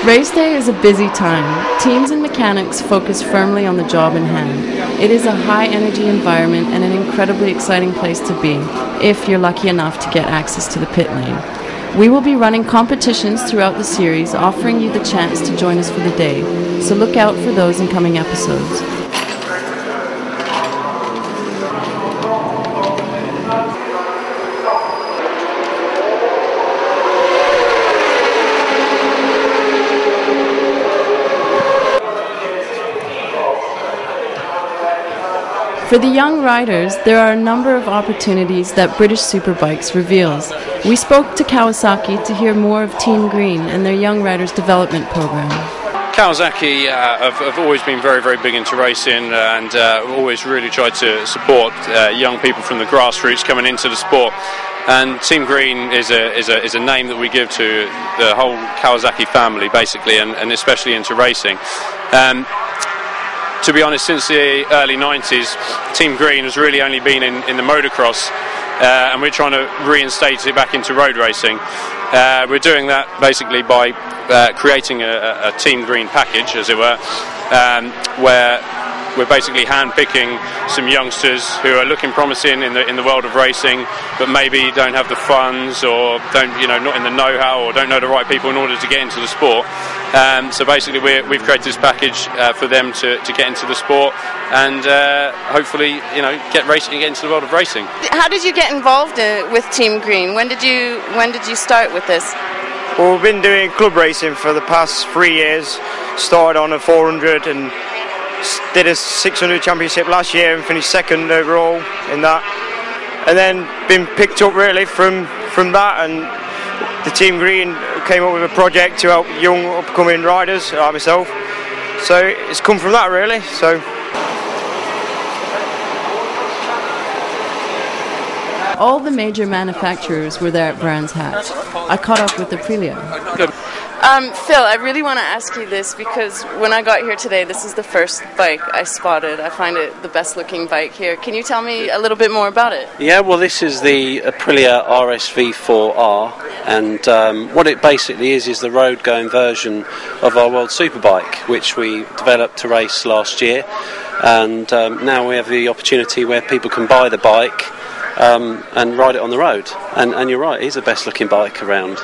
Race day is a busy time. Teams and mechanics focus firmly on the job in hand. It is a high-energy environment and an incredibly exciting place to be, if you're lucky enough to get access to the pit lane. We will be running competitions throughout the series, offering you the chance to join us for the day, so look out for those in coming episodes. For the young riders, there are a number of opportunities that British Superbikes reveals. We spoke to Kawasaki to hear more of Team Green and their young riders development program. Kawasaki have always been very, very big into racing and always really tried to support young people from the grassroots coming into the sport. And Team Green is a name that we give to the whole Kawasaki family, basically, and especially into racing. To be honest, since the early 90s, Team Green has really only been in the motocross, and we're trying to reinstate it back into road racing. We're doing that basically by creating a Team Green package, as it were, where we're basically hand-picking some youngsters who are looking promising in the world of racing, but maybe don't have the funds or not in the know-how or don't know the right people in order to get into the sport. So basically, we've created this package for them to get into the sport and hopefully, get into the world of racing. How did you get involved with Team Green? When did you start with this? Well, we've been doing club racing for the past 3 years. Started on a 400 and did a 600 championship last year and finished second overall in that, and then been picked up really from that, and the Team Green came up with a project to help young upcoming riders like myself, so it's come from that really. So all the major manufacturers were there at Brands Hatch. I caught up with Aprilia. Phil, I really want to ask you this because when I got here today, this is the first bike I spotted. I find it the best looking bike here. Can you tell me a little bit more about it? Yeah, well, this is the Aprilia RSV4R, and what it basically is the road going version of our World Superbike, which we developed to race last year, and now we have the opportunity where people can buy the bike and ride it on the road, and you're right, it is the best looking bike around.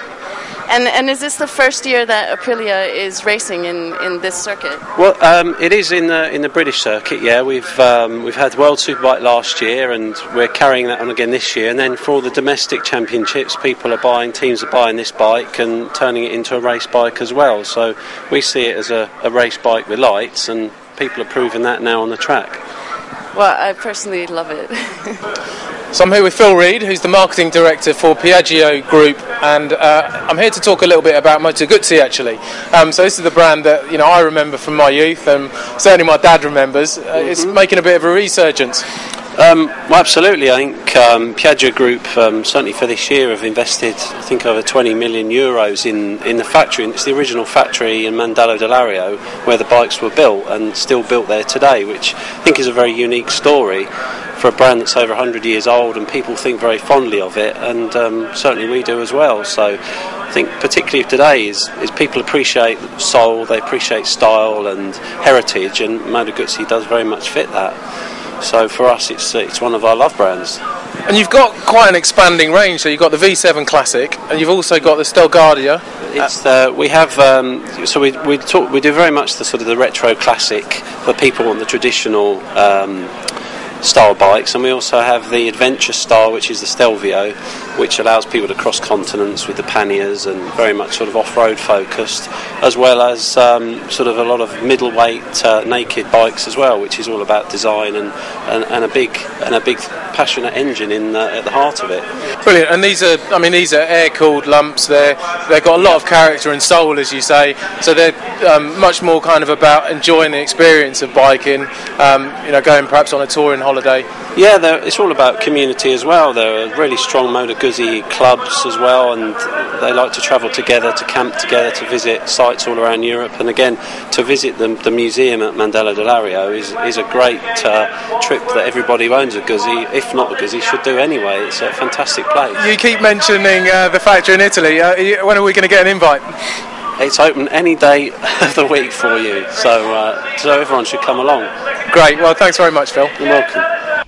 And is this the first year that Aprilia is racing in this circuit? Well, it is in the British circuit. Yeah, we've had World Superbike last year, and we're carrying that on again this year. And then for all the domestic championships, teams are buying this bike and turning it into a race bike as well. So we see it as a race bike with lights, and people are proving that now on the track. Well, I personally love it. So I'm here with Phil Reid, who's the marketing director for Piaggio Group, and I'm here to talk a little bit about Moto Guzzi actually. So this is the brand that I remember from my youth, and certainly my dad remembers. It's making a bit of a resurgence. Well, absolutely. I think Piaggio Group, certainly for this year, have invested, I think, over 20 million euros in the factory. It's the original factory in Mandello dell'Ario where the bikes were built and still built there today, which I think is a very unique story for a brand that's over 100 years old, and people think very fondly of it, and certainly we do as well. So I think particularly today is people appreciate soul, they appreciate style and heritage, and Moto Guzzi does very much fit that. So for us, it's one of our love brands. And you've got quite an expanding range. So you've got the V7 Classic, and you've also got the Stelgardia. We do very much the sort of the retro classic for people on the traditional style bikes, and we also have the adventure style, which is the Stelvio, which allows people to cross continents with the panniers and very much sort of off-road focused, as well as sort of a lot of middleweight naked bikes as well, which is all about design and a big passionate engine at the heart of it. Brilliant. And these are air-cooled lumps. They've got a lot of character and soul, as you say. So they're much more kind of about enjoying the experience of biking. Going perhaps on a touring holiday. Yeah, it's all about community as well. There are really strong Moto Guzzi clubs as well, and they like to travel together, to camp together, to visit sites all around Europe, and again to visit the museum at Mandello dell'Ario is a great trip that everybody who owns a Guzzi, if not a Guzzi, should do anyway. It's a fantastic place. You keep mentioning the factory in Italy. When are we going to get an invite? It's open any day of the week for you, so everyone should come along. Great. Well, thanks very much, Phil. You're welcome.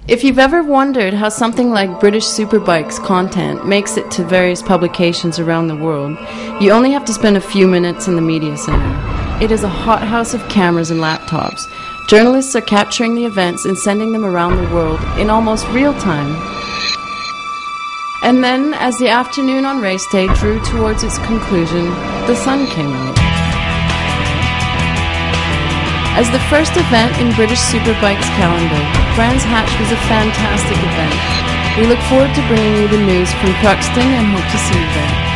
If you've ever wondered how something like British Superbike's content makes it to various publications around the world, you only have to spend a few minutes in the media center. It is a hothouse of cameras and laptops. Journalists are capturing the events and sending them around the world in almost real time. And then, as the afternoon on race day drew towards its conclusion, the sun came out. As the first event in British Superbike's calendar, Brands Hatch was a fantastic event. We look forward to bringing you the news from Crookston and hope to see you there.